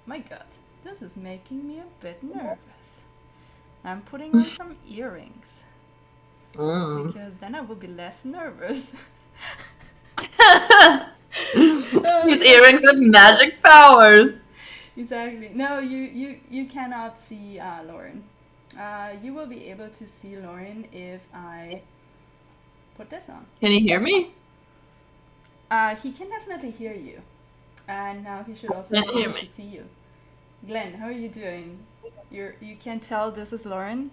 My God, this is making me a bit nervous. I'm putting on some earrings because then I will be less nervous. These earrings have magic powers. Exactly. No, you cannot see Lauren. You will be able to see Lauren if I put this on. Can you hear me? He can definitely hear you, and now he should also Can't be hear able to me. see you. Glenn, how are you doing? You can tell this is Lauren.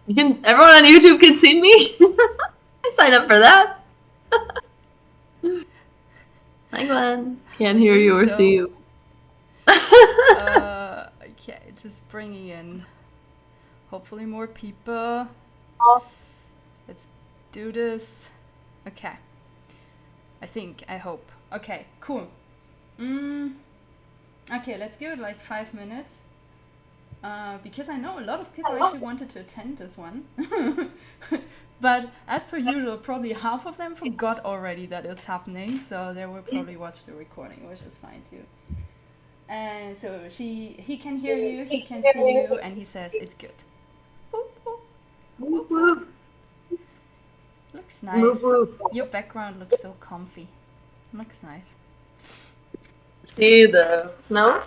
Everyone on YouTube can see me. I signed up for that. Hi, Glenn. Can't I hear think you or see so. you. Okay, just bringing in hopefully more people. Let's do this. Okay. I hope. Okay, cool. Okay, let's give it like 5 minutes. Because I know a lot of people actually wanted to attend this one. But as per usual, probably half of them forgot already that it's happening, so they will probably watch the recording, which is fine too. And so he can hear you, he can see you, and he says it's good. Boop, boop, Whoop, boop, boop. whoop. Looks Whoop, nice. whoop. Your background looks so comfy. Looks nice. See the snow?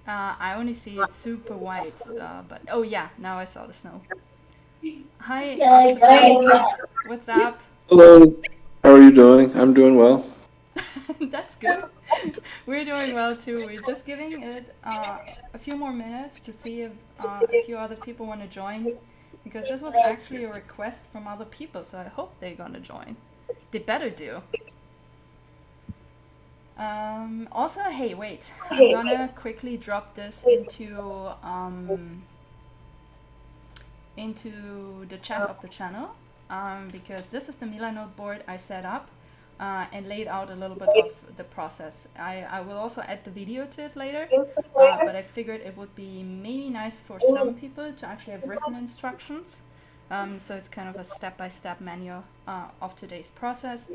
I only see it super white, but oh yeah, now I saw the snow. Hi, Guys, Octopus. What's up? hello. How are you doing? I'm doing well. That's good. We're doing well too. We're just giving it a few more minutes to see if a few other people want to join, because this was actually a request from other people, so I hope they're gonna join. They better do. Also, hey, wait. I'm gonna quickly drop this into the chat of the channel, because this is the Milanote board I set up and laid out a little bit of the process. I will also add the video to it later, but I figured it would be maybe nice for some people to actually have written instructions. So it's kind of a step-by-step manual of today's process.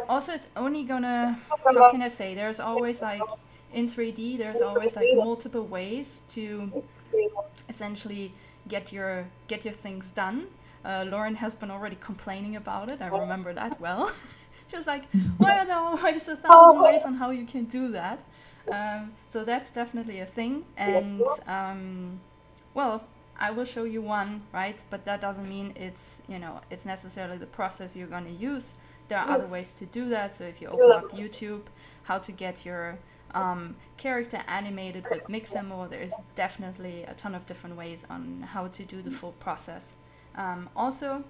Also, it's only gonna, how can I say, there's always like, in 3D, there's always like multiple ways to essentially get your things done. Lauren has been already complaining about it. I remember that well. She was like, why are there always 1,000 ways on how you can do that? So that's definitely a thing. And well, I will show you one, right? But that doesn't mean it's necessarily the process you're going to use. There are other ways to do that. So if you open up YouTube, how to get your character animated with Mixamo, there's definitely a ton of different ways on how to do the full process. Also,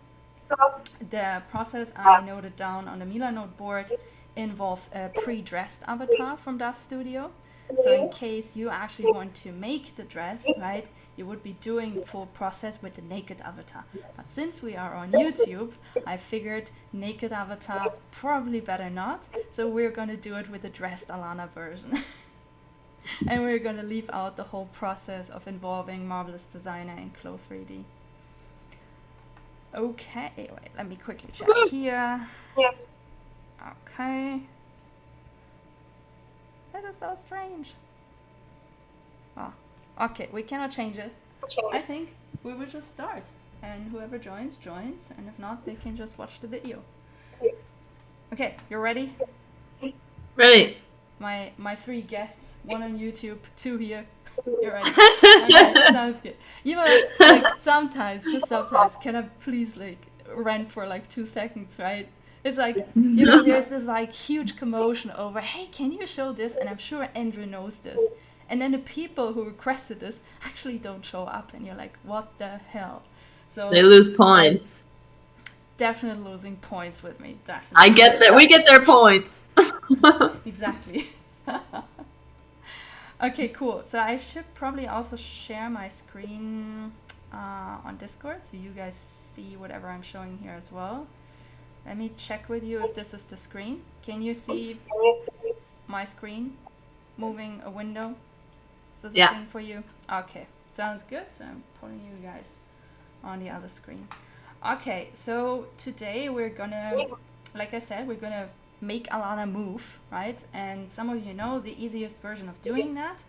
the process I noted down on the Milanote board involves a pre-dressed avatar from Das Studio. So in case you actually want to make the dress, right, you would be doing the full process with the naked avatar. But since we are on YouTube, I figured naked avatar probably better not. So we're going to do it with the dressed Alana version. And we're going to leave out the whole process of involving Marvelous Designer and Clo 3D. Okay, wait, let me quickly check here. Okay. This is so strange. Oh, okay, we cannot change it. I think we will just start, and whoever joins, joins, and if not, they can just watch the video. Okay, you're ready? Ready. My 3 guests, 1 on YouTube, 2 here. You're ready. Okay, sounds good. You know, like sometimes, can I please like rant for like 2 seconds, right? It's like, there's this like huge commotion over, hey, can you show this? And I'm sure Andrew knows this. And then the people who requested this actually don't show up, and you're like, what the hell? So They lose points. definitely losing points with me. Definitely. I get that. We get their points. Exactly. Okay, cool. So I should probably also share my screen on Discord, so you guys see whatever I'm showing here as well. Let me check with you if this is the screen. Can you see my screen moving a window? Is this a thing for you? Okay, sounds good. So I'm putting you guys on the other screen. Okay, so today we're gonna, like I said, we're gonna make Alana move, right? And some of you know the easiest version of doing that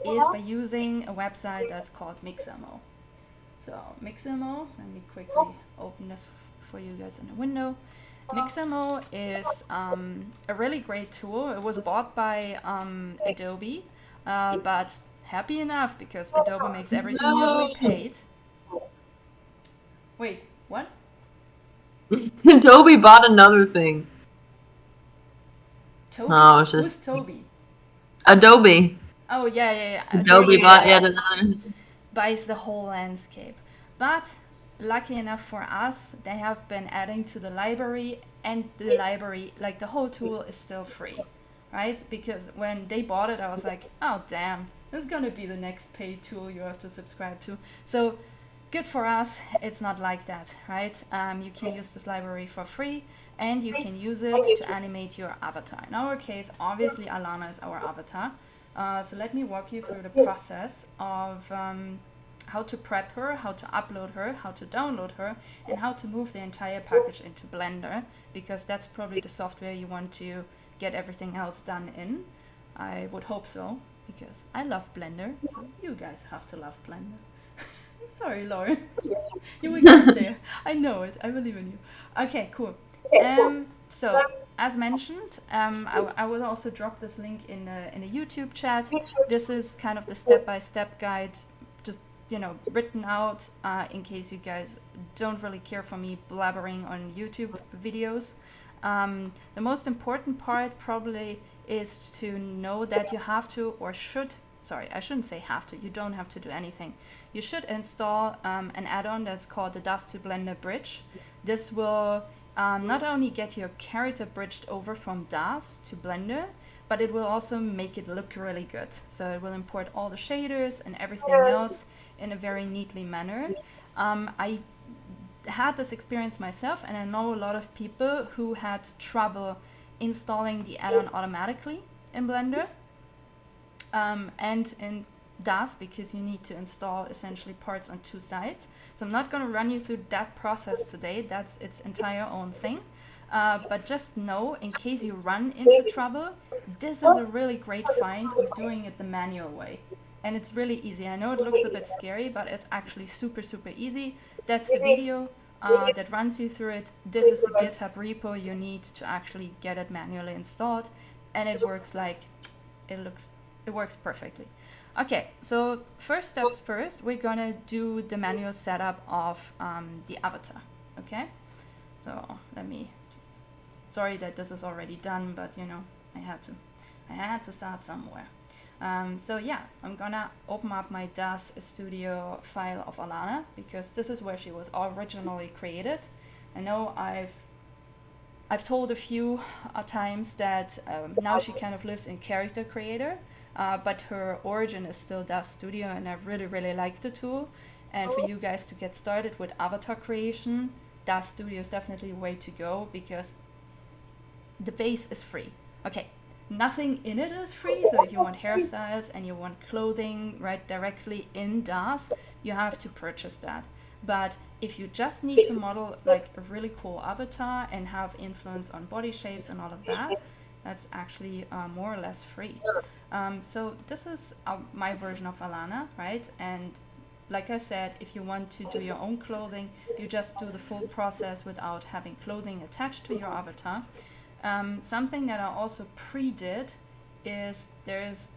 is by using a website that's called Mixamo. So Mixamo, let me quickly open this for you guys in the window. Mixamo is a really great tool. It was bought by Adobe, but happy enough because Adobe makes everything usually paid. Wait, what? Toby bought another thing. Toby? Oh, it's Who's just Toby? Adobe. Oh, yeah. Adobe bought yet buys- another. buys the whole landscape. But lucky enough for us, they have been adding to the library, and the library, like the whole tool, is still free, right? Because when they bought it, I was like, oh damn, this is gonna be the next paid tool you have to subscribe to. So good for us, it's not like that, right? You can use this library for free, and you can use it to animate your avatar. In our case, obviously Alana is our avatar. So let me walk you through the process of how to prep her, how to upload her, how to download her, and how to move the entire package into Blender, because that's probably the software you want to get everything else done in. I would hope so, because I love Blender, so you guys have to love Blender. Sorry, Lauren. You will get there. I know it. I believe in you. Okay, cool. So, as mentioned, I will also drop this link in a YouTube chat. This is kind of the step-by-step guide, just, you know, written out in case you guys don't really care for me blabbering on YouTube videos. The most important part probably is to know that you have to, or should, sorry, I shouldn't say have to, you don't have to do anything. You should install an add-on that's called the DAS to Blender Bridge. This will not only get your character bridged over from DAS to Blender, but it will also make it look really good. So it will import all the shaders and everything else in a very neatly manner. I had this experience myself, and I know a lot of people who had trouble installing the add-on automatically in Blender and in DAS, because you need to install essentially parts on two sides. So I'm not going to run you through that process today. That's its entire own thing. But just know, in case you run into trouble, this is a really great find of doing it the manual way. And it's really easy. I know it looks a bit scary, but it's actually super, super easy. That's the video that runs you through it. This is the GitHub repo you need to actually get it manually installed. And it works like, it works perfectly. Okay, so first steps first, we're gonna do the manual setup of the avatar, okay? So let me just, sorry that this is already done, but you know, I had to start somewhere. So yeah, I'm gonna open up my DAS Studio file of Alana, because this is where she was originally created. I know I've told a few times that now she kind of lives in Character Creator, but her origin is still DAS Studio, and I really, really like the tool. And for you guys to get started with avatar creation, DAS Studio is definitely a way to go, because the base is free. Okay, nothing in it is free, so if you want hairstyles and you want clothing right directly in DAS, you have to purchase that. But if you just need to model like a really cool avatar and have influence on body shapes and all of that, that's actually more or less free. So this is my version of Alana, right? And like I said, if you want to do your own clothing, you just do the full process without having clothing attached to your avatar. Something that I also pre-did is there's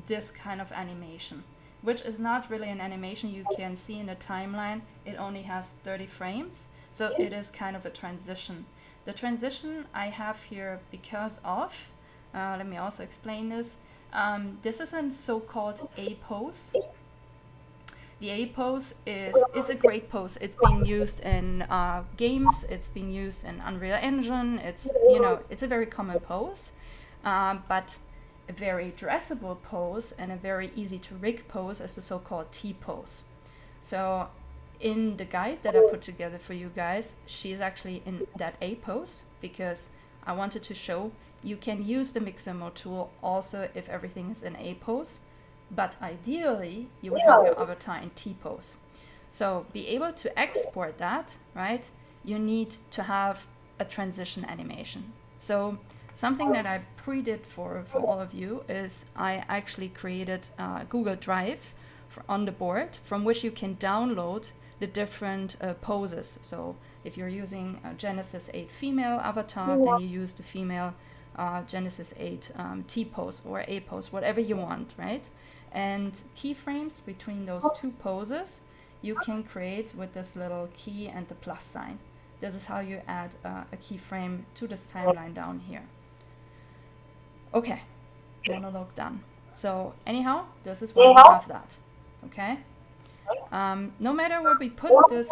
this kind of animation, which is not really an animation you can see in the timeline. It only has 30 frames, so it is kind of a transition. The transition I have here because of, let me also explain this. This is a so-called A pose. The A pose is a great pose. It's being used in games. It's being used in Unreal Engine. It's, you know, it's a very common pose, but a very dressable pose and a very easy to rig pose is the so-called T pose. So in the guide that I put together for you guys, she's actually in that A pose, because I wanted to show you can use the Mixamo tool also if everything is in A pose. But ideally, you would have your avatar in T pose. So be able to export that, right? You need to have a transition animation. So something that I pre-did for all of you is I actually created Google Drive on the board from which you can download the different poses. So if you're using a Genesis 8 female avatar, then you use the female Genesis 8 T pose or A pose, whatever you want, right? And keyframes between those two poses you can create with this little key and the plus sign. This is how you add a keyframe to this timeline down here. Okay, monologue done. So anyhow, this is why we have that, okay? No matter where we put this,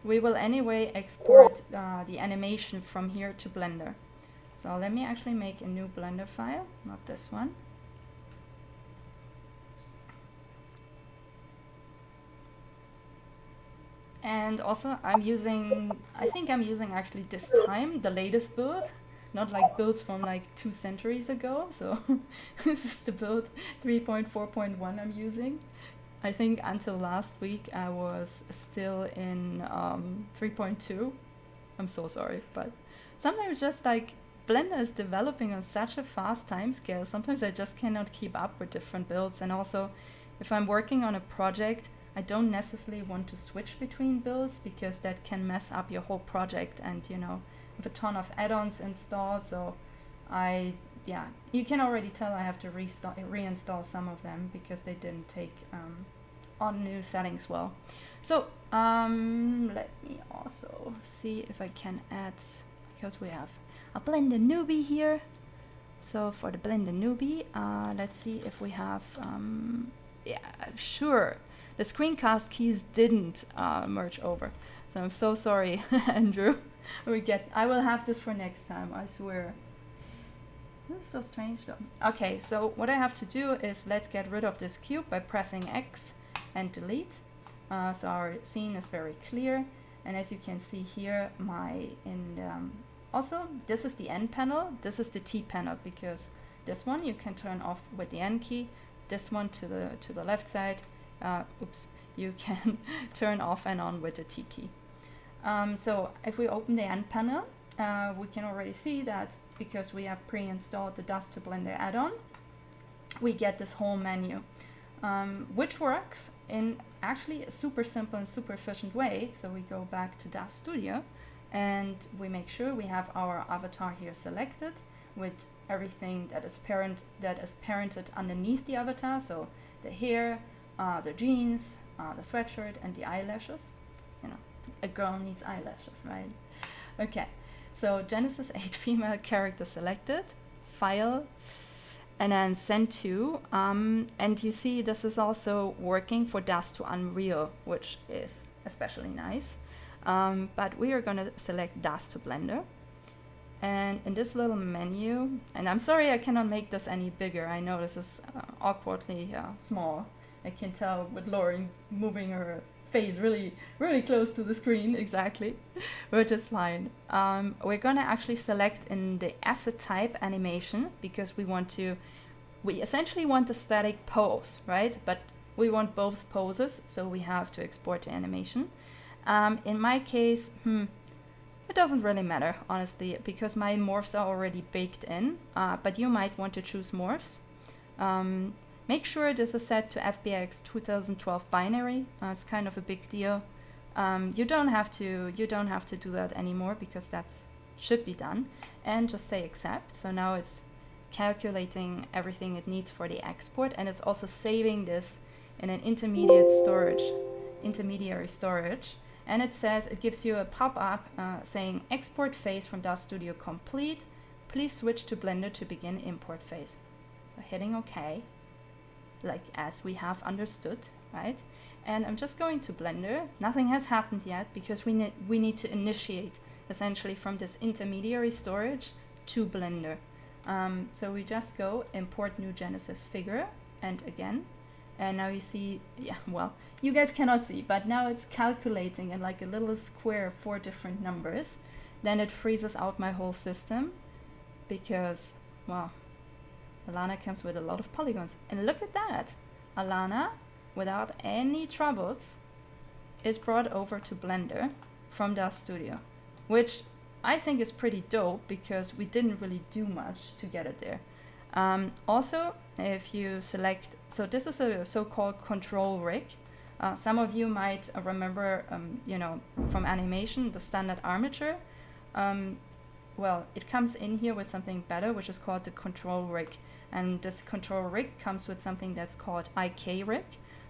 we will anyway export the animation from here to Blender. So let me actually make a new Blender file, not this one. And also I think I'm using actually this time the latest build, not like builds from like 2 centuries ago. So this is the build 3.4.1 I'm using. I think until last week I was still in 3.2. I'm so sorry, but sometimes just like Blender is developing on such a fast time scale. Sometimes I just cannot keep up with different builds. And also if I'm working on a project, I don't necessarily want to switch between builds because that can mess up your whole project, and you know, have a ton of add-ons installed. So you can already tell I have to reinstall some of them because they didn't take on new settings well. So let me also see if I can add, because we have a Blender newbie here. So for the Blender newbie, let's see if we have, yeah, sure. The screencast keys didn't merge over. So I'm so sorry, Andrew. I will have this for next time, I swear. This is so strange though. Okay, so what I have to do is let's get rid of this cube by pressing X and delete. So our scene is very clear. And as you can see here, also this is the N panel, this is the T panel, because this one you can turn off with the N key, this one to the left side, you can turn off and on with the T key. So if we open the N panel, we can already see that because we have pre-installed the Dust to Blender add-on, we get this whole menu, which works in actually a super simple and super efficient way. So we go back to Dust Studio and we make sure we have our avatar here selected with everything that is parented underneath the avatar. So the hair, the jeans, the sweatshirt, and the eyelashes. You know, a girl needs eyelashes, right? Okay, so Genesis 8 female character selected, file, and then send to. And you see this is also working for Dust to Unreal, which is especially nice. But we are going to select Dust to Blender. And in this little menu, and I'm sorry I cannot make this any bigger. I know this is awkwardly small. I can tell with Lauren moving her face really, really close to the screen, exactly, which is fine. We're gonna actually select in the asset type animation because we essentially want a static pose, right? But we want both poses, so we have to export the animation. In my case, it doesn't really matter, honestly, because my morphs are already baked in, but you might want to choose morphs. Make sure this is set to FBX 2012 binary. It's kind of a big deal. You don't have to do that anymore because that's should be done. And just say accept. So now it's calculating everything it needs for the export, and it's also saving this in an intermediary storage. And it says, it gives you a pop-up saying export phase from Dust Studio complete. Please switch to Blender to begin import phase. So hitting OK, like as we have understood, right? And I'm just going to Blender. Nothing has happened yet because we need to initiate essentially from this intermediary storage to Blender. So we just go import new Genesis figure, and again. And now you see, yeah, well, you guys cannot see, but now it's calculating in like a little square 4 different numbers. Then it freezes out my whole system because, well, Alana comes with a lot of polygons. And look at that. Alana, without any troubles, is brought over to Blender from Dust Studio, which I think is pretty dope because we didn't really do much to get it there. Also, if you select, so this is a so-called control rig. Some of you might remember, you know, from animation, the standard armature. Well, it comes in here with something better, which is called the control rig. And this control rig comes with something that's called IK rig,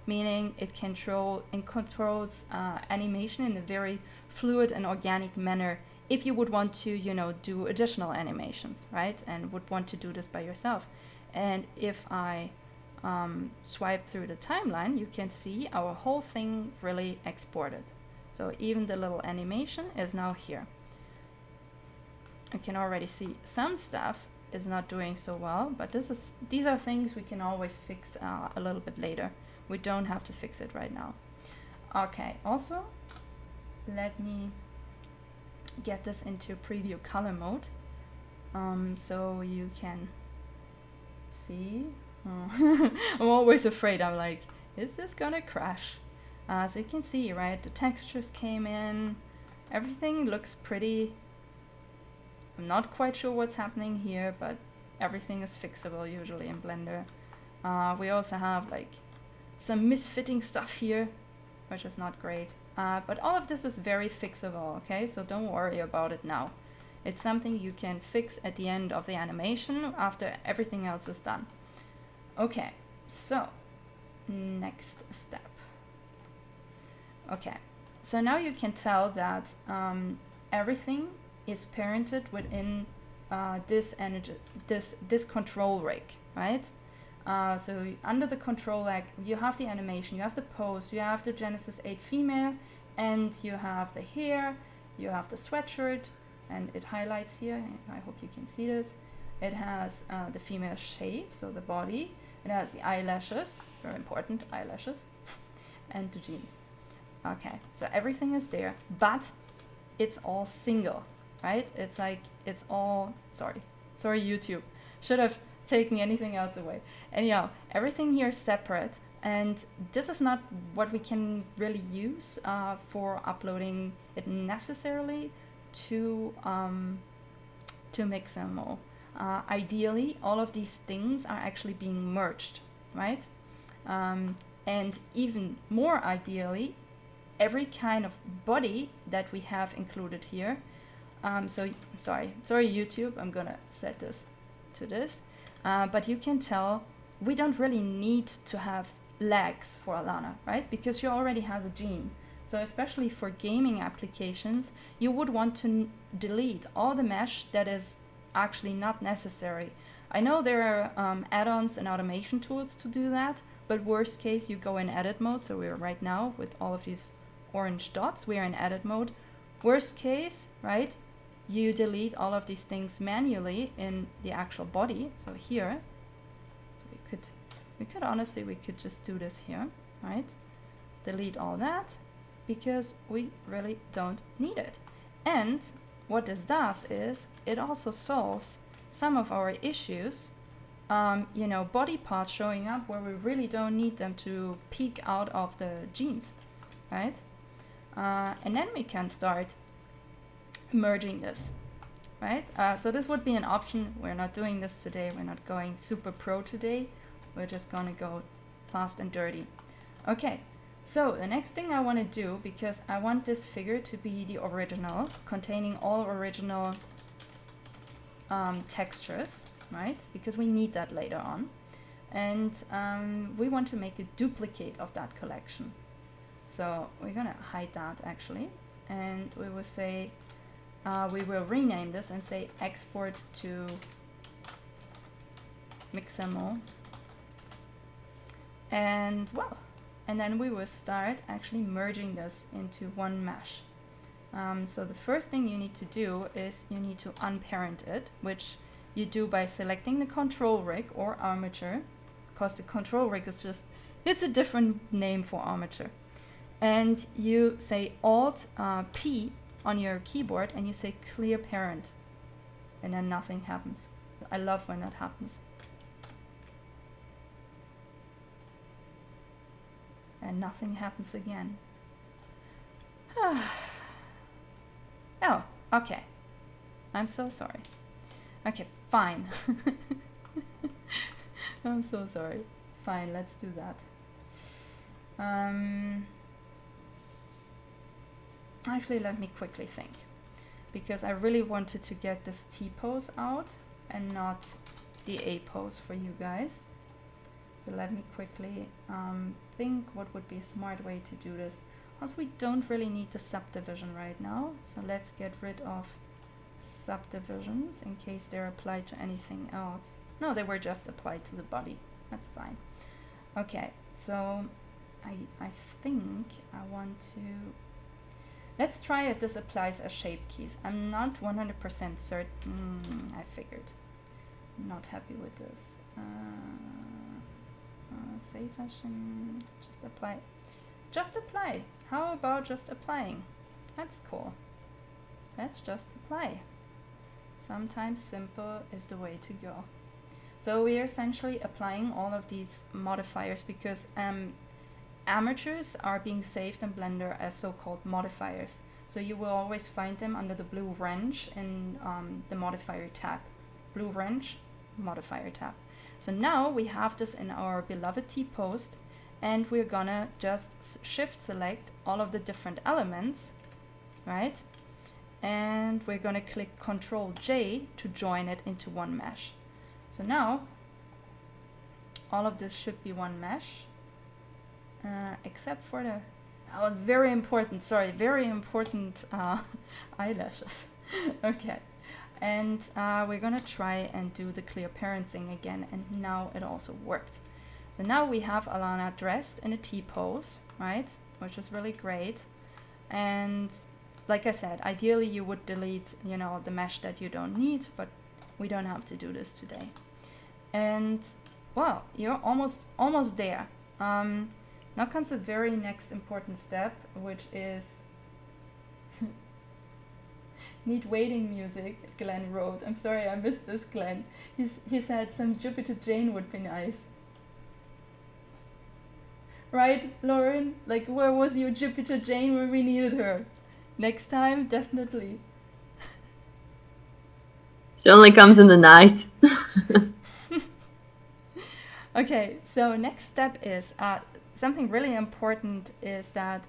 meaning it controls animation in a very fluid and organic manner if you would want to, you know, do additional animations, right? And would want to do this by yourself. And if I swipe through the timeline, you can see our whole thing really exported. So even the little animation is now here. I can already see some stuff is not doing so well, but these are things we can always fix a little bit later. We don't have to fix it right now. Okay, also, let me get this into preview color mode so you can see. I'm always afraid. I'm like, is this gonna crash? So you can see, right, the textures came in, everything looks pretty. I'm not quite sure what's happening here, but everything is fixable usually in Blender. We also have like some misfitting stuff here, which is not great. But all of this is very fixable, okay? So don't worry about it now. It's something you can fix at the end of the animation after everything else is done. Okay, so next step. Okay, so now you can tell that everything is parented within this control rig, right? So under the control rig, you have the animation, you have the pose, you have the Genesis 8 female, and you have the hair, you have the sweatshirt, and it highlights here. I hope you can see this. It has the female shape, so the body. It has the eyelashes, very important, eyelashes, and the jeans. Okay, so everything is there, but it's all single, right? It's like, it's all, sorry YouTube, should have taken anything else away. Anyhow, everything here is separate, and this is not what we can really use for uploading it necessarily to Mixamo. Ideally, all of these things are actually being merged, right? And even more ideally, every kind of body that we have included here. So sorry YouTube, I'm gonna set this to this. But you can tell we don't really need to have legs for Alana, right? Because she already has a gene. So especially for gaming applications, you would want to delete all the mesh that is actually not necessary. I know there are add-ons and automation tools to do that, but worst case, you go in edit mode. So we're right now with all of these orange dots, we're in edit mode. Worst case, right? You delete all of these things manually in the actual body. So here, so we could honestly, we could just do this here, right? Delete all that because we really don't need it. And what this does is it also solves some of our issues, you know, body parts showing up where we really don't need them to peek out of the jeans, right? And then we can start merging this, right? So this would be an option. We're not doing this today. We're not going super pro today. We're just gonna go fast and dirty. Okay, so the next thing I want to do, because I want this figure to be the original, containing all original textures, right? Because we need that later on. And we want to make a duplicate of that collection. So we're gonna hide that actually. And we will say, we will rename this and say export to Mixamo. And well, and then we will start actually merging this into one mesh. So the first thing you need to do is you need to unparent it, which you do by selecting the control rig or armature, because the control rig is just, it's a different name for armature. And you say Alt P on your keyboard and you say clear parent, and then nothing happens. I love when that happens. And nothing happens again. Oh, okay. I'm so sorry. Okay, fine. I'm so sorry. Fine, let's do that. Actually, let me quickly think, because I really wanted to get this T pose out and not the A pose for you guys. So let me quickly think what would be a smart way to do this. Also, we don't really need the subdivision right now, so let's get rid of subdivisions in case they're applied to anything else. No, they were just applied to the body. That's fine. Okay, so I think I want to... Let's try if this applies as shape keys. I'm not 100% certain. I figured. Not happy with this. Save fashion. Just apply. Just apply. How about just applying? That's cool. Let's just apply. Sometimes simple is the way to go. So we are essentially applying all of these modifiers because amateurs are being saved in Blender as so-called modifiers. So you will always find them under the blue wrench in the modifier tab. Blue wrench, modifier tab. So now we have this in our beloved T-post, and we're gonna just shift select all of the different elements, right? And we're gonna click Control J to join it into one mesh. So now all of this should be one mesh, except for the very important, sorry, very important eyelashes. Okay, and we're gonna try and do the clear parent thing again, and now it also worked. So now we have Alana dressed in a T-pose, right? Which is really great. And like I said, ideally you would delete, you know, the mesh that you don't need, but we don't have to do this today. And well, you're almost there. Now comes the very next important step, which is need waiting music, Glenn wrote. I'm sorry I missed this, Glenn. He said some Jupiter Jane would be nice. Right, Lauren? Like, where was your Jupiter Jane when we needed her? Next time, definitely. She only comes in the night. Okay, so next step is something really important is that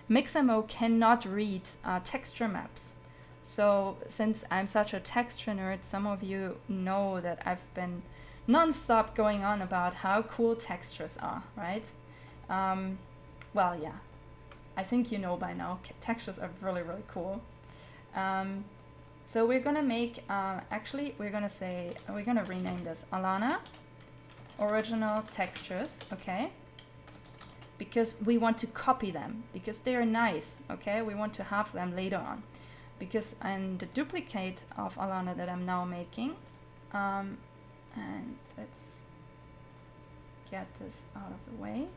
Mixamo cannot read texture maps. So since I'm such a texture nerd, some of you know that I've been non-stop going on about how cool textures are, right? Well, yeah, I think you know by now, textures are really, really cool. So we're gonna make, actually, we're gonna rename this Alana original textures, okay? Because we want to copy them, because they're nice, okay? We want to have them later on. Because in the duplicate of Alana that I'm now making, and let's get this out of the way.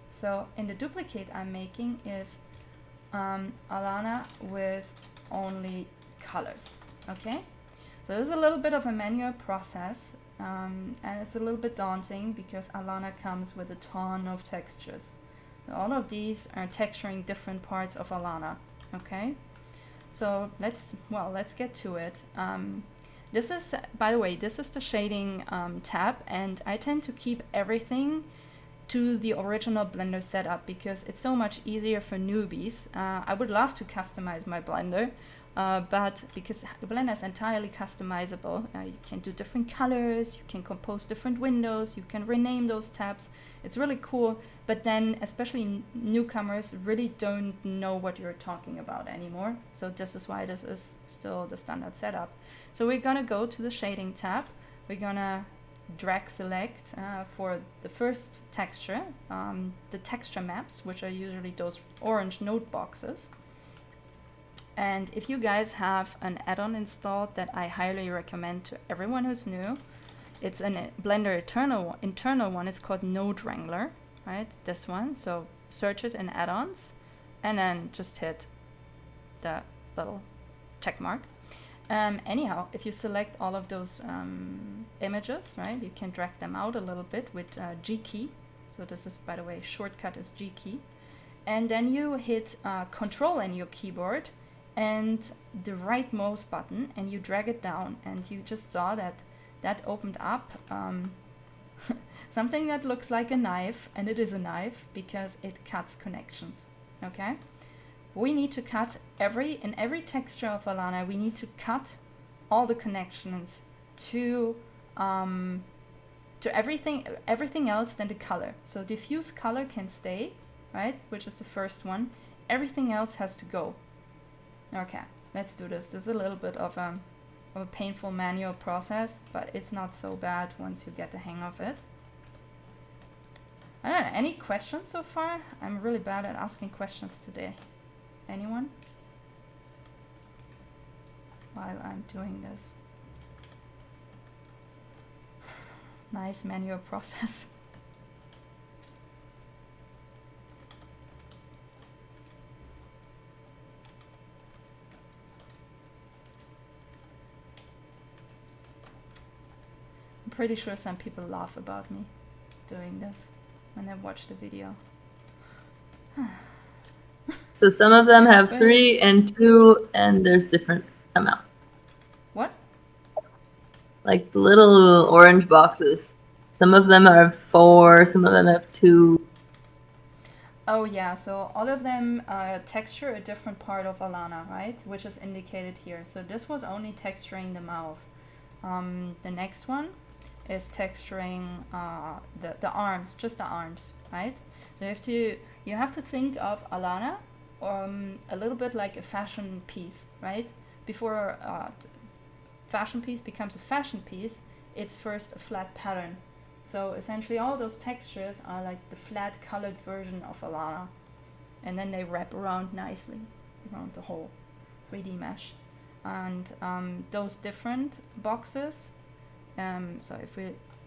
So in the duplicate I'm making is Alana with only colors, okay? So this is a little bit of a manual process, and it's a little bit daunting because Alana comes with a ton of textures. So all of these are texturing different parts of Alana, okay? So let's get to it. This is, by the way, this is the shading tab, and I tend to keep everything to the original Blender setup because it's so much easier for newbies. I would love to customize my Blender, but because Blender is entirely customizable, you can do different colors, you can compose different windows, you can rename those tabs. It's really cool, but then especially newcomers really don't know what you're talking about anymore. So this is why this is still the standard setup. So we're gonna go to the shading tab. We're gonna drag select for the first texture, the texture maps, which are usually those orange note boxes. And if you guys have an add-on installed that I highly recommend to everyone who's new, it's a Blender internal one. It's called Node Wrangler, right? This one. So search it in add-ons and then just hit the little check mark. Anyhow, if you select all of those images, right, you can drag them out a little bit with G key. So this is, by the way, shortcut is G key. And then you hit Control in your keyboard and the rightmost button, and you drag it down, and you just saw that that opened up something that looks like a knife, and it is a knife because it cuts connections. Okay, we need to cut in every texture of Alana, we need to cut all the connections to everything else than the color. So diffuse color can stay, right, which is the first one. Everything else has to go. Okay, let's do this. This is a little bit of a painful manual process, but it's not so bad once you get the hang of it. I don't know, any questions so far? I'm really bad at asking questions today. Anyone? While I'm doing this nice manual process. I'm pretty sure some people laugh about me doing this when they watch the video. So some of them have 3 and 2, and there's different amount. What? Like the little orange boxes. Some of them are 4, some of them have 2. Oh yeah, so all of them texture a different part of Alana, right? Which is indicated here. So this was only texturing the mouth. The next one is texturing the arms, just the arms, right? So you have to think of Alana a little bit like a fashion piece, right? Before fashion piece becomes a fashion piece, it's first a flat pattern. So essentially all those textures are like the flat colored version of Alana, and then they wrap around nicely around the whole 3D mesh. And those different boxes, so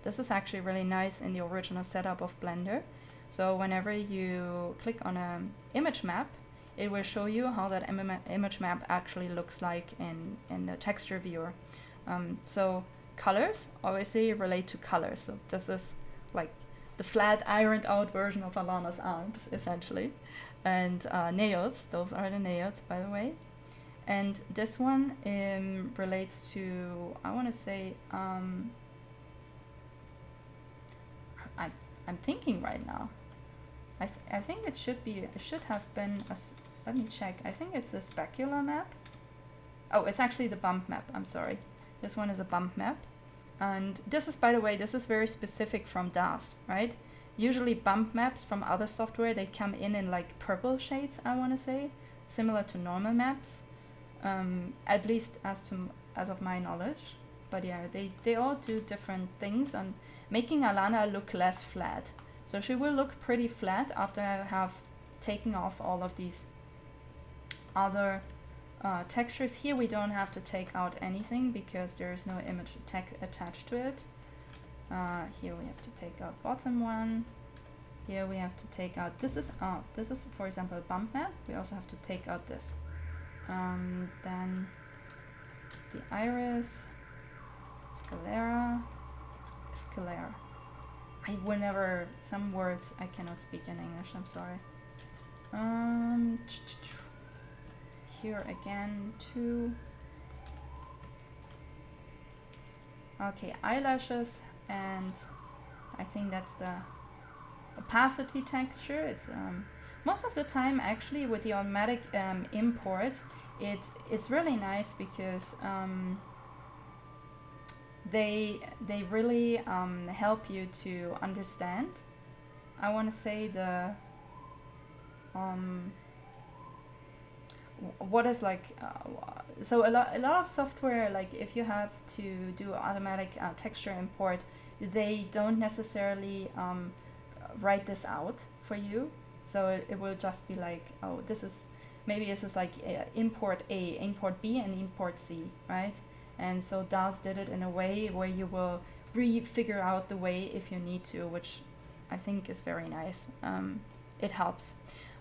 this is actually really nice in the original setup of Blender. So whenever you click on an image map, it will show you how that image map actually looks like in the texture viewer. So colors obviously relate to colors. So this is like the flat ironed out version of Alana's arms, essentially. And nails, those are the nails, by the way. And this one relates to, I want to say, I'm thinking right now. I think it should have been let me check. I think it's a specular map. Oh, it's actually the bump map. I'm sorry. This one is a bump map. And this is, by the way, this is very specific from DAS, right? Usually bump maps from other software, they come in like purple shades, I want to say, similar to normal maps, at least as of my knowledge. But yeah, they all do different things on making Alana look less flat. So she will look pretty flat after I have taken off all of these other textures. Here we don't have to take out anything because there is no image attached to it. Here we have to take out bottom one. Here we have to take out, this is for example a bump map. We also have to take out this. Then the iris, sclera. I will never, some words I cannot speak in English, I'm sorry. Here again, 2. Okay, eyelashes, and I think that's the opacity texture. It's most of the time actually with the automatic import, it's really nice because they really help you to understand, I want to say, the what is like so a lot of software, like if you have to do automatic texture import, they don't necessarily write this out for you. So it will just be like, oh, this is like import A, import B, and import C, right? And so DAS did it in a way where you will figure out the way if you need to, which I think is very nice. It helps.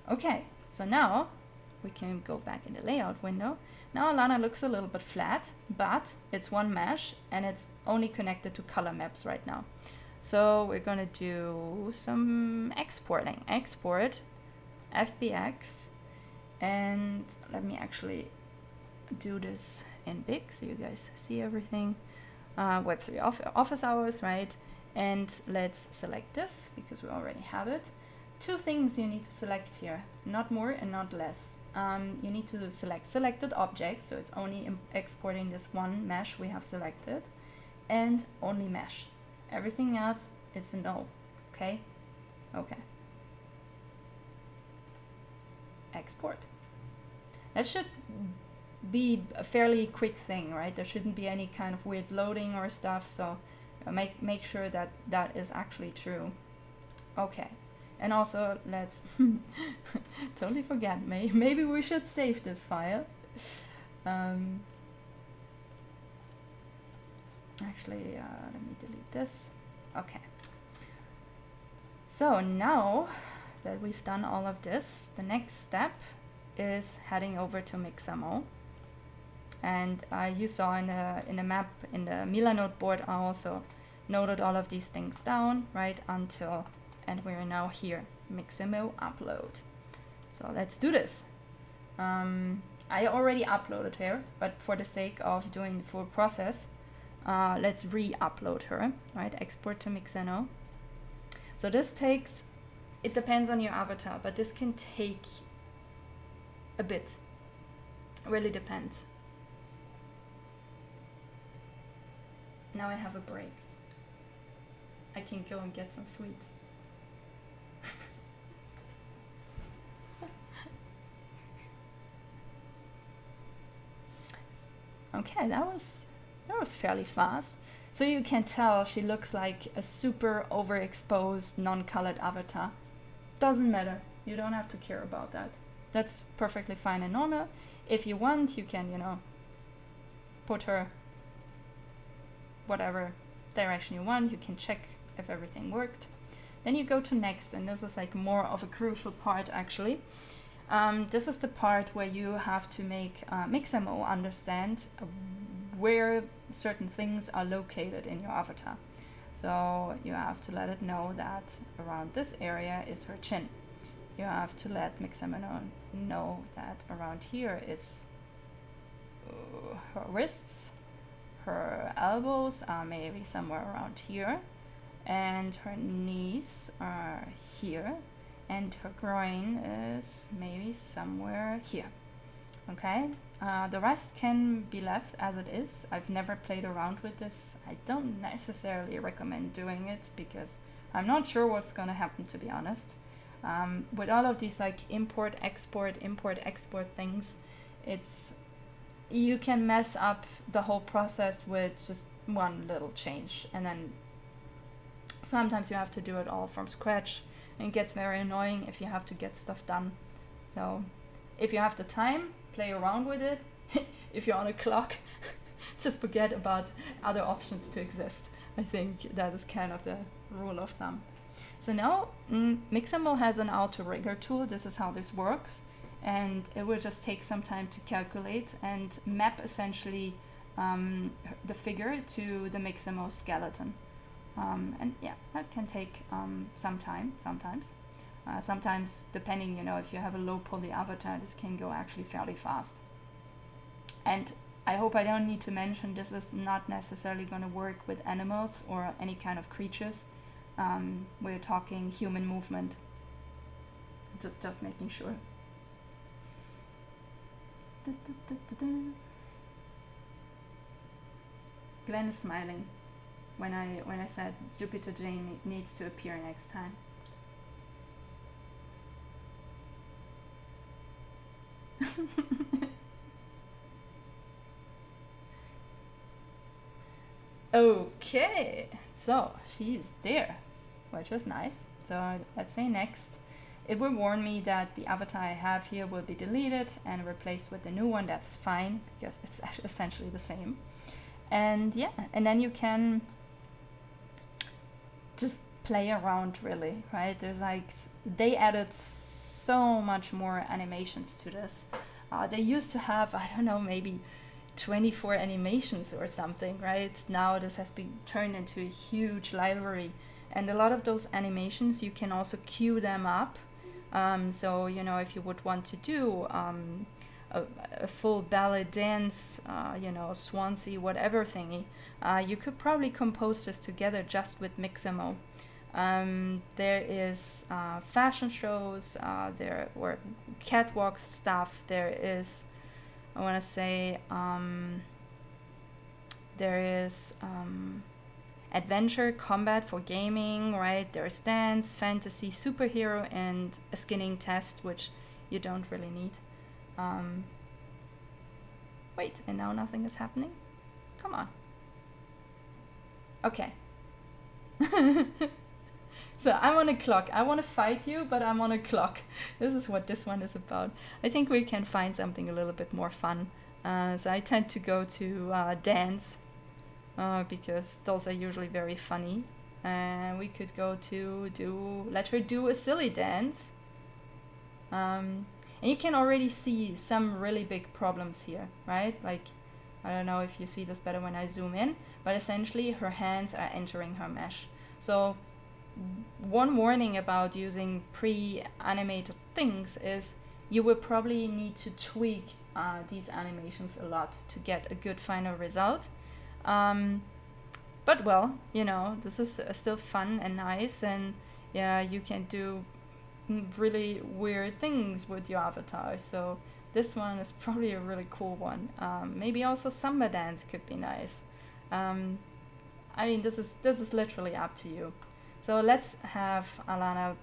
Okay, so now we can go back in the layout window. Now Alana looks a little bit flat, but it's one mesh and it's only connected to color maps right now. So we're gonna do some exporting. Export FBX, and let me actually do this in big so you guys see everything. Web3 Office Hours, right? And let's select this because we already have it. Two things you need to select here, not more and not less. You need to select selected object, so it's only exporting this one mesh we have selected, and only mesh. Everything else is a no, okay? Okay. Export. That should be a fairly quick thing, right? There shouldn't be any kind of weird loading or stuff, so make sure that that is actually true. Okay. And also, let's totally forget, maybe we should save this file. Actually, let me delete this. Okay. So now that we've done all of this, the next step is heading over to Mixamo. And you saw in the map, in the Mila node board, I also noted all of these things down, right, until, and we're now here, Mixamo upload. So let's do this. I already uploaded her, but for the sake of doing the full process, let's re-upload her, right, export to Mixamo. So this takes, it depends on your avatar, but this can take a bit, really depends. Now I have a break. I can go and get some sweets. Okay, that was fairly fast. So you can tell she looks like a super overexposed, non-colored avatar. Doesn't matter. You don't have to care about that. That's perfectly fine and normal. If you want, you can, you know, put her whatever direction you want. You can check if everything worked. Then you go to next, and this is like more of a crucial part actually. This is the part where you have to make Mixamo understand where certain things are located in your avatar. So you have to let it know that around this area is her chin. You have to let Mixamo know that around here is her wrists. Her elbows are maybe somewhere around here, and her knees are here, and her groin is maybe somewhere here. Okay, the rest can be left as it is. I've never played around with this. I don't necessarily recommend doing it because I'm not sure what's gonna happen, to be honest. With all of these like import export things, you can mess up the whole process with just one little change, and then sometimes you have to do it all from scratch, and it gets very annoying if you have to get stuff done. So if you have the time, play around with it. If you're on a clock, just forget about other options to exist. I think that is kind of the rule of thumb. So now Mixamo has an auto rigger tool. This is how this works, and it will just take some time to calculate and map essentially the figure to the Mixamo skeleton. And yeah, that can take some time sometimes. Sometimes, depending, you know, if you have a low poly avatar, this can go actually fairly fast. And I hope I don't need to mention this is not necessarily going to work with animals or any kind of creatures. We're talking human movement. Just making sure. Glenn is smiling when I said Jupiter Jane needs to appear next time. Okay, so she's there, which was nice. So let's say next. It will warn me that the avatar I have here will be deleted and replaced with the new one. That's fine, because it's essentially the same. And yeah, and then you can just play around, really, right? There's like, they added so much more animations to this. They used to have, I don't know, maybe 24 animations or something, right? Now this has been turned into a huge library, and a lot of those animations you can also queue them up. So, you know, if you would want to do a full ballet dance, you know, Swansea, whatever thingy, you could probably compose this together just with Mixamo. There is fashion shows, there were catwalk stuff, there is, I want to say, there is adventure, combat for gaming, right? There's dance, fantasy, superhero, and a skinning test, which you don't really need. Wait, and now nothing is happening? Come on. Okay. So I'm on a clock. I want to fight you, but I'm on a clock. This is what this one is about. I think we can find something a little bit more fun. So I tend to go to dance, because those are usually very funny. And we could go to let her do a silly dance. And you can already see some really big problems here, right? Like, I don't know if you see this better when I zoom in, but essentially her hands are entering her mesh. So one warning about using pre-animated things is you will probably need to tweak these animations a lot to get a good final result. But well, you know, this is still fun and nice, and yeah, you can do really weird things with your avatar. So this one is probably a really cool one. Maybe also samba dance could be nice. I mean, this is literally up to you. So let's have Alana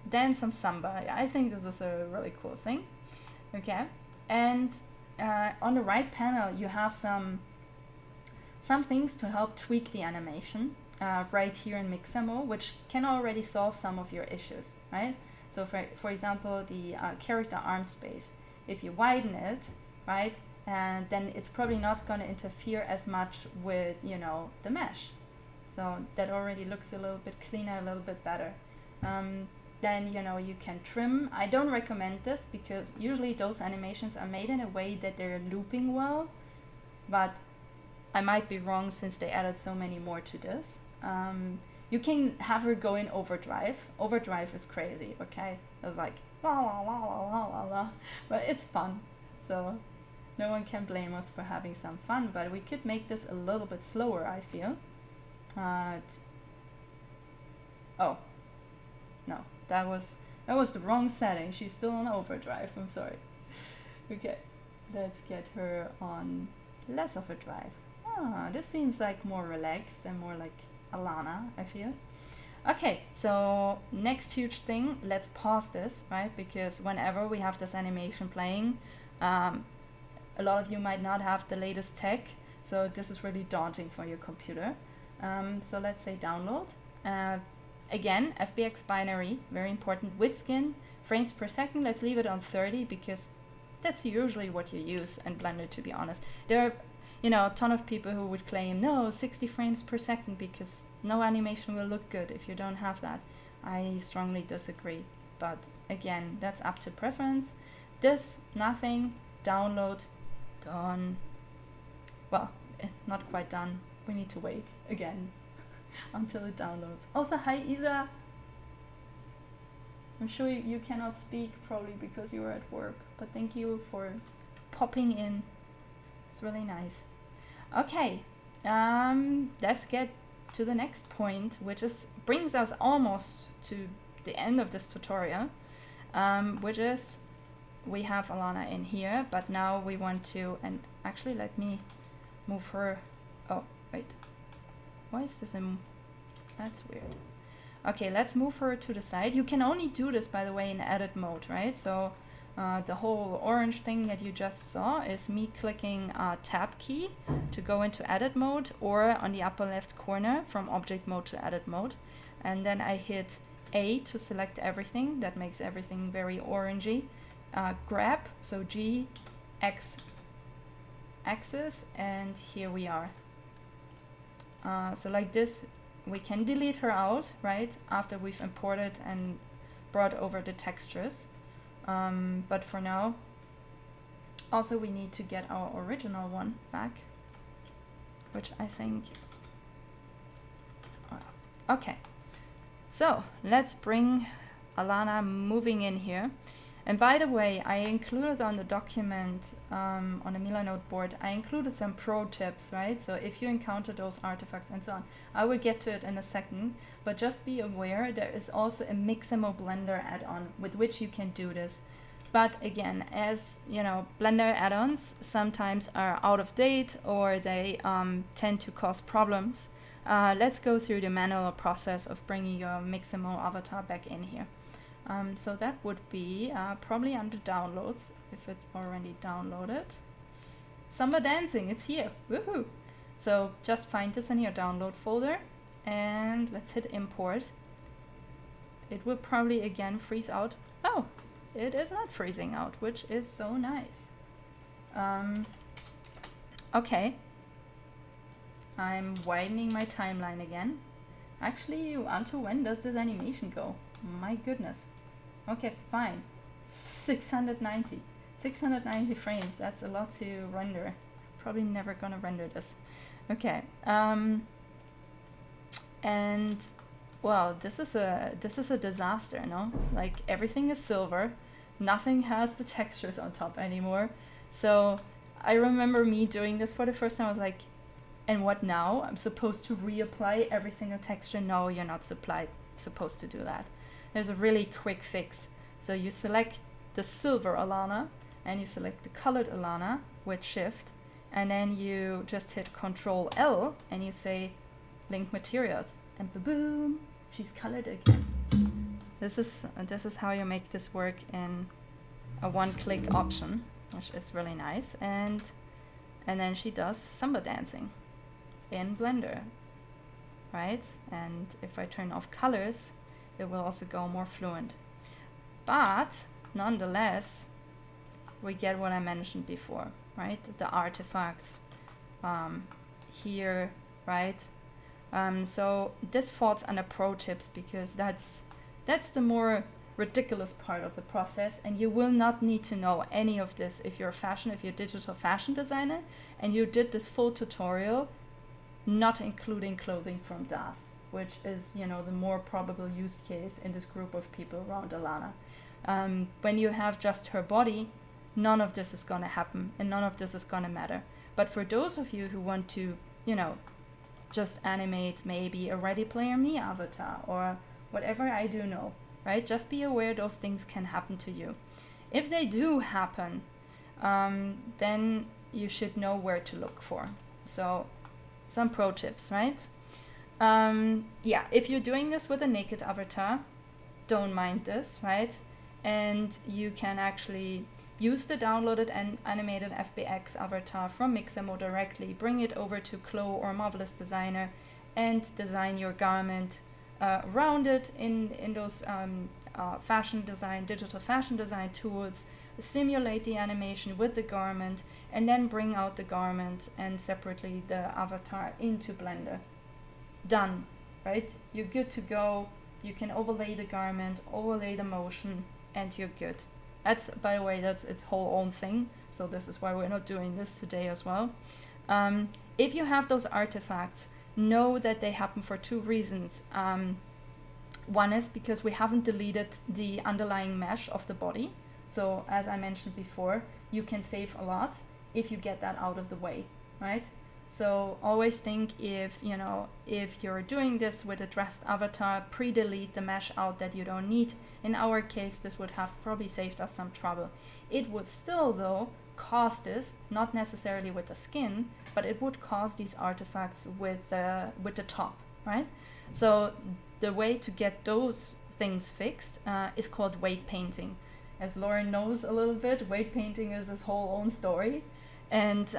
dance some samba. I think this is a really cool thing. Okay, and on the right panel you have some things to help tweak the animation right here in Mixamo, which can already solve some of your issues, right? So for example, the character arm space, if you widen it, right, and then it's probably not going to interfere as much with, you know, the mesh. So that already looks a little bit cleaner, a little bit better. Then, you know, you can trim. I don't recommend this because usually those animations are made in a way that they're looping well, but I might be wrong since they added so many more to this. You can have her go in overdrive. Overdrive is crazy, okay? It's like la la la la la la la, but it's fun. So no one can blame us for having some fun, but we could make this a little bit slower, I feel. Oh, no, that was the wrong setting. She's still on overdrive, I'm sorry. Okay, let's get her on less of a drive. Ah, this seems like more relaxed and more like Alana, I feel. Okay, so next huge thing, let's pause this, right? Because whenever we have this animation playing, a lot of you might not have the latest tech, so this is really daunting for your computer. So let's say download. Again, FBX binary, very important. With skin, frames per second, let's leave it on 30 because that's usually what you use in Blender, to be honest. There are, you know, a ton of people who would claim, no, 60 frames per second because no animation will look good if you don't have that. I strongly disagree, but again, that's up to preference. This, nothing, download, done. Well, not quite done. We need to wait again until it downloads. Also, hi Isa. I'm sure you cannot speak probably because you're at work, but thank you for popping in. It's really nice. Okay, let's get to the next point, which brings us almost to the end of this tutorial, which is we have Alana in here, but now we want to, and actually let me move her. Oh, wait. Why is this in... That's weird. Okay, let's move her to the side. You can only do this, by the way, in edit mode, right? So the whole orange thing that you just saw is me clicking tab key to go into edit mode, or on the upper left corner from object mode to edit mode. And then I hit A to select everything. That makes everything very orangey. Grab, so G, X, axis, and here we are. So like this, we can delete her out, right, after we've imported and brought over the textures. But for now, also we need to get our original one back, which I think... Okay, so let's bring Alana moving in here. And by the way, I included on the document, on the Milanote board, I included some pro tips, right? So if you encounter those artifacts and so on, I will get to it in a second, but just be aware there is also a Mixamo Blender add-on with which you can do this. But again, as you know, Blender add-ons sometimes are out of date or they tend to cause problems. Let's go through the manual process of bringing your Mixamo avatar back in here. So that would be probably under downloads, if it's already downloaded. Summer Dancing, it's here, woohoo! So just find this in your download folder and let's hit import. It will probably again freeze out. Oh, it is not freezing out, which is so nice. Okay, I'm widening my timeline again. Actually, until when does this animation go? My goodness. Okay, fine. 690 frames. That's a lot to render. Probably never gonna render this. Okay. And well, this is a disaster, no? Like everything is silver. Nothing has the textures on top anymore. So I remember me doing this for the first time. I was like, and what now? I'm supposed to reapply every single texture? No, you're not supposed to do that. There's a really quick fix. So you select the silver Alana and you select the colored Alana with shift, and then you just hit Control L and you say link materials, and boom, she's colored again. This is how you make this work in a one-click option, which is really nice. And then she does samba dancing in Blender, right? And if I turn off colors, it will also go more fluent. But nonetheless, we get what I mentioned before, right? The artifacts here, right? So this falls under pro tips because that's the more ridiculous part of the process, and you will not need to know any of this if you're a digital fashion designer and you did this full tutorial, not including clothing from DAS, which is, you know, the more probable use case in this group of people around Alana. When you have just her body, none of this is gonna happen and none of this is gonna matter. But for those of you who want to, you know, just animate maybe a Ready Player Me avatar or whatever, I do know, right? Just be aware those things can happen to you. If they do happen, then you should know where to look for. So some pro tips, right? Yeah, if you're doing this with a naked avatar, don't mind this, right? And you can actually use the downloaded and animated FBX avatar from Mixamo directly, bring it over to Clo or Marvelous Designer and design your garment around it in those digital fashion design tools, simulate the animation with the garment, and then bring out the garment and separately the avatar into Blender. Done, right? You're good to go. You can overlay the garment, overlay the motion, and you're good. That's, by the way, that's its whole own thing. So this is why we're not doing this today as well. If you have those artifacts, know that they happen for two reasons. One is because we haven't deleted the underlying mesh of the body. So as I mentioned before, you can save a lot if you get that out of the way, right? So always think if you're doing this with a dressed avatar, pre-delete the mesh out that you don't need. In our case, this would have probably saved us some trouble. It would still, though, cause this, not necessarily with the skin, but it would cause these artifacts with the top, right? So the way to get those things fixed is called weight painting. As Lauren knows a little bit, weight painting is its whole own story. And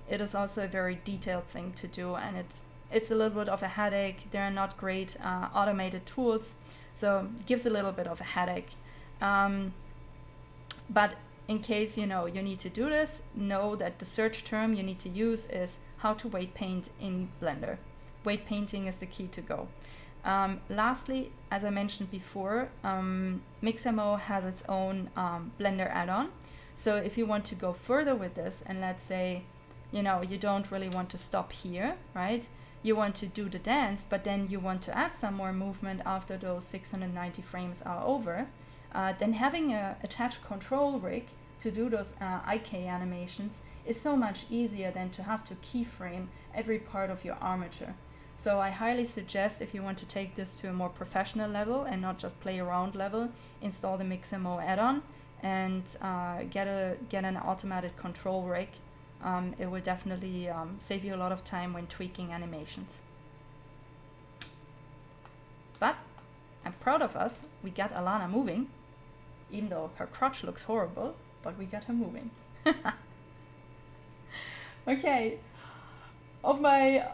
it is also a very detailed thing to do, and it's a little bit of a headache. There are not great automated tools, so it gives a little bit of a headache. But in case you need to do this, know that the search term you need to use is how to weight paint in Blender. Weight painting is the key to go. Lastly, as I mentioned before, Mixamo has its own Blender add-on. So if you want to go further with this, and let's say, you don't really want to stop here, right? You want to do the dance, but then you want to add some more movement after those 690 frames are over. then having a attached control rig to do those IK animations is so much easier than to have to keyframe every part of your armature. So I highly suggest, if you want to take this to a more professional level and not just play around level, install the Mixamo add-on and get an automated control rig. It will definitely save you a lot of time when tweaking animations. But I'm proud of us. We got Alana moving, even though her crotch looks horrible, but we got her moving. Okay, of my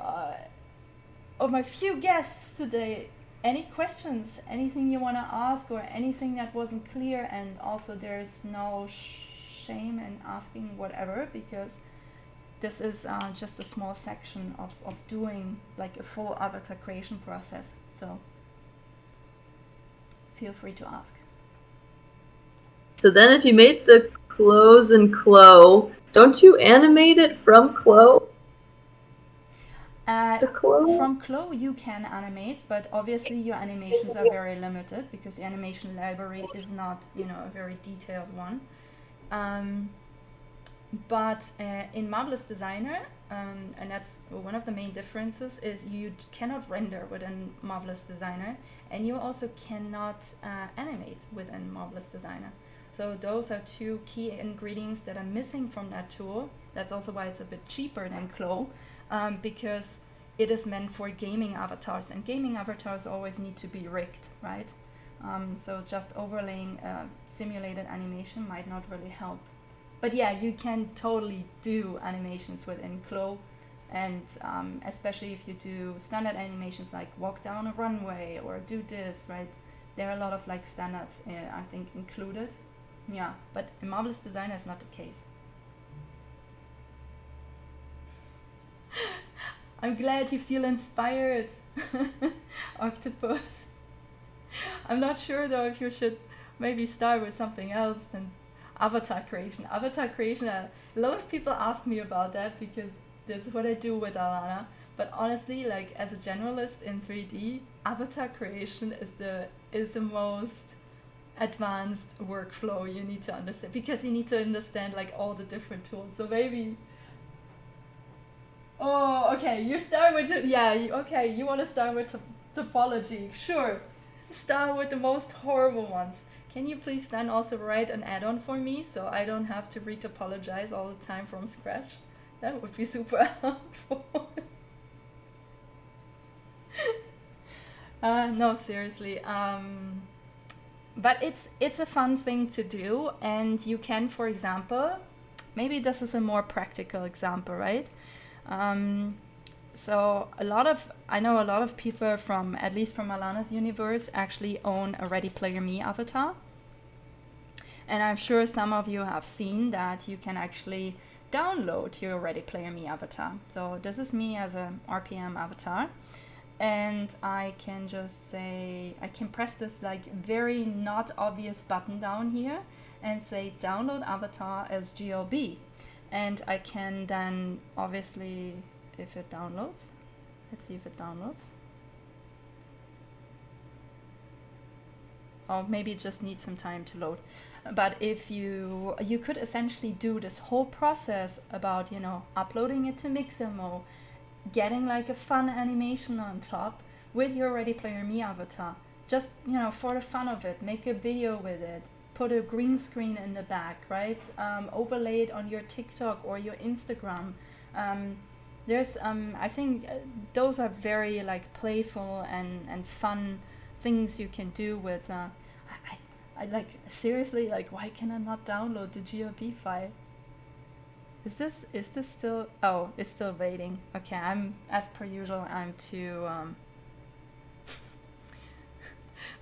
few guests today, any questions, anything you want to ask, or anything that wasn't clear? And also, there's no shame in asking whatever, because this is just a small section of doing like a full avatar creation process. So feel free to ask. So then if you made the clothes in Clo, don't you animate it from Clo? The Clo? From Clo you can animate, but obviously your animations are very limited because the animation library is not, you know, a very detailed one. But in Marvelous Designer, and that's one of the main differences, is you cannot render within Marvelous Designer, and you also cannot animate within Marvelous Designer. So those are two key ingredients that are missing from that tool. That's also why it's a bit cheaper than Clo, because it is meant for gaming avatars, and gaming avatars always need to be rigged, right? So just overlaying simulated animation might not really help. But yeah, you can totally do animations within Clo, and especially if you do standard animations like walk down a runway or do this, right? There are a lot of like standards, I think, included. Yeah, but in Marvelous Designer is not the case. I'm glad you feel inspired, Octopus. I'm not sure though if you should maybe start with something else than avatar creation. Avatar creation, a lot of people ask me about that because this is what I do with Alana. But honestly, like as a generalist in 3D, avatar creation is the most advanced workflow you need to understand, because you need to understand like all the different tools. So maybe, oh, okay, you start with, okay, you want to start with topology, sure, start with the most horrible ones. Can you please then also write an add-on for me so I don't have to retopologize all the time from scratch? That would be super helpful. No, seriously. But it's a fun thing to do, and you can, for example, maybe this is a more practical example, right? So I know a lot of people from, at least from Alana's universe, actually own a Ready Player Me avatar. And I'm sure some of you have seen that you can actually download your Ready Player Me avatar. So this is me as a RPM avatar. And I can just say, I can press this like very not obvious button down here and say download avatar as GLB. And I can then obviously, if it downloads, let's see if it downloads. Or maybe it just needs some time to load. But if you could essentially do this whole process about, you know, uploading it to Mixamo, getting like a fun animation on top with your Ready Player Me avatar, just, you know, for the fun of it, make a video with it, put a green screen in the back, right? Overlay it on your TikTok or your Instagram. There's, I think those are very like playful and fun things you can do with, I like, seriously, like, why can I not download the GLB file? Is this still, oh, it's still waiting. Okay, I'm, as per usual, I'm too,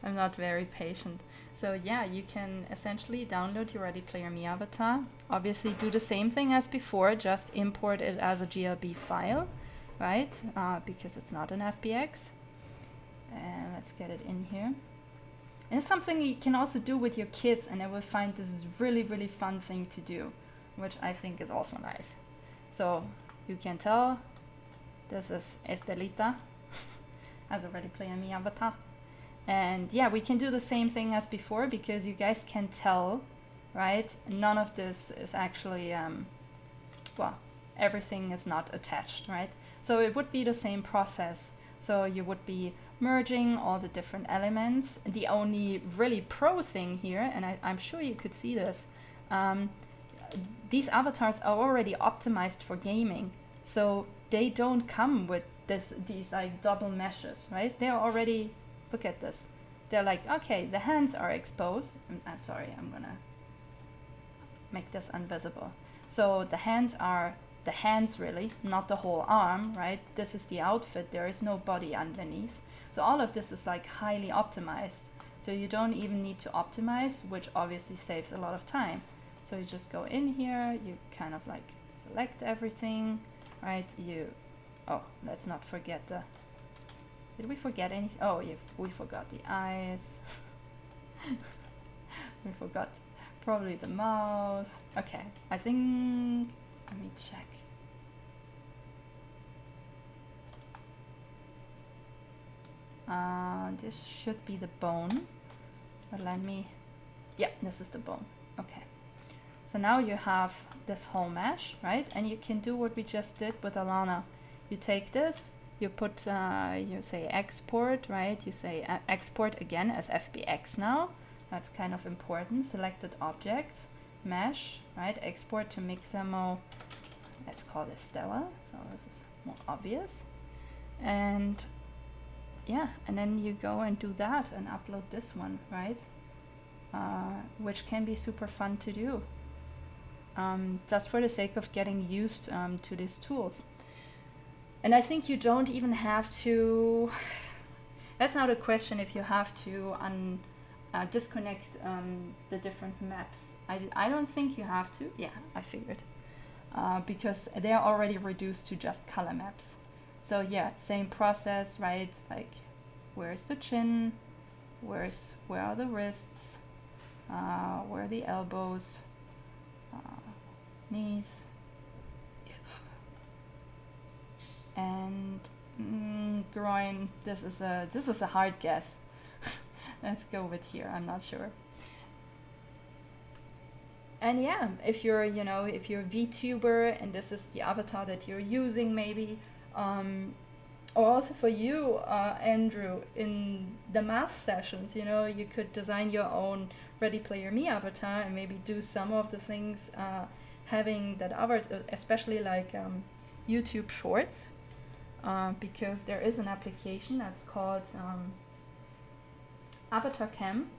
I'm not very patient. So yeah, you can essentially download your Ready Player Me avatar. Obviously do the same thing as before, just import it as a GLB file, right? Because it's not an FBX. And let's get it in here. And it's something you can also do with your kids, and they will find this is really, really fun thing to do, which I think is also nice. So you can tell this is Estelita as a Ready Player Me avatar. And yeah, we can do the same thing as before, because you guys can tell, right? None of this is actually, well, everything is not attached, right? So it would be the same process. So you would be merging all the different elements. The only really pro thing here, and I'm sure you could see this, these avatars are already optimized for gaming. So they don't come with these like double meshes, right? They're already, look at this. They're like, okay, the hands are exposed. I'm sorry, I'm gonna make this invisible. So the hands are the hands really, not the whole arm, right? This is the outfit, there is no body underneath. So all of this is like highly optimized. So you don't even need to optimize, which obviously saves a lot of time. So you just go in here, you kind of like select everything, right? Oh, let's not forget did we forget anything? Oh, yeah, we forgot the eyes. We forgot probably the mouth. Okay, I think, let me check. This should be the bone, but yeah, this is the bone. Okay. So now you have this whole mesh, right? And you can do what we just did with Alana. You take this, you put, you say export, right? You say export again as FBX now. That's kind of important. Selected objects, mesh, right? Export to Mixamo. Let's call this Stella. So this is more obvious. And yeah, and then you go and do that and upload this one, right? Which can be super fun to do. Just for the sake of getting used to these tools. And I think you don't even have to, that's not a question if you have to disconnect the different maps. I don't think you have to, yeah, I figured. Because they are already reduced to just color maps. So yeah, same process, right? Like, where's the chin? Where are the wrists? Where are the elbows? Knees. And groin. This is a hard guess. Let's go with here. I'm not sure. And yeah, if you're a VTuber and this is the avatar that you're using, maybe, or also for you, Andrew, in the math sessions, you could design your own Ready Player Me avatar and maybe do some of the things having that avatar, especially like YouTube Shorts, because there is an application that's called Avatar Cam,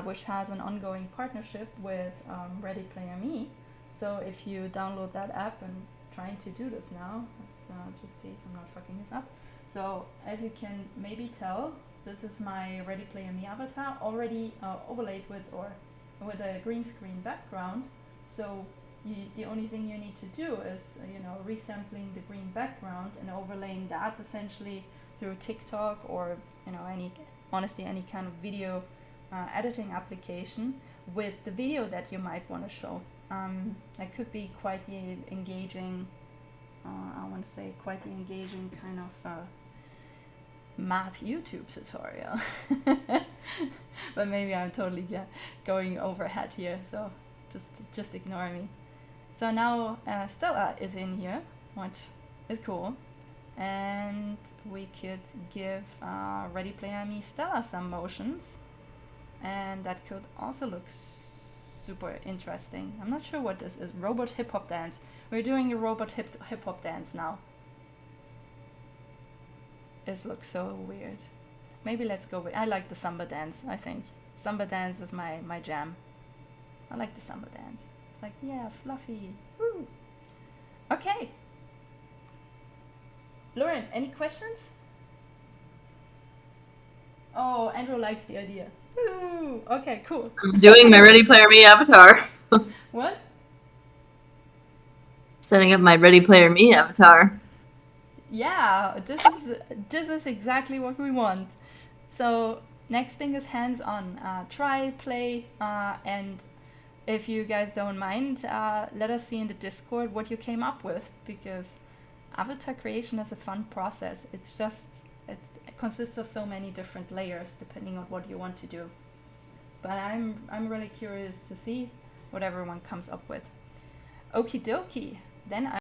which has an ongoing partnership with Ready Player Me. So if you download that app, and trying to do this now, let's just see if I'm not fucking this up. So as you can maybe tell, this is my Ready Player Me avatar already overlaid with a green screen background. So the only thing you need to do is resampling the green background and overlaying that essentially through TikTok or any kind of video editing application with the video that you might want to show. That could be quite the engaging, quite the engaging kind of math YouTube tutorial. But maybe I'm totally going overhead here, so just ignore me. So now Stella is in here, which is cool. And we could give Ready Player Me Stella some motions. And that could also look super interesting. I'm not sure what this is. Robot hip hop dance. We're doing a robot hip hop dance now. This looks so weird. Maybe let's go with, I like the samba dance, I think. Samba dance is my jam. I like the samba dance. It's like, yeah, fluffy. Woo. Okay. Lauren, any questions? Oh, Andrew likes the idea. Woo. Okay, cool. I'm doing my Ready Player Me avatar. What? Setting up my Ready Player Me avatar. Yeah, this is exactly what we want. So next thing is hands-on. Try, play, and if you guys don't mind, let us see in the Discord what you came up with, because avatar creation is a fun process. It's consists of so many different layers depending on what you want to do. But I'm really curious to see what everyone comes up with. Okie dokie. Then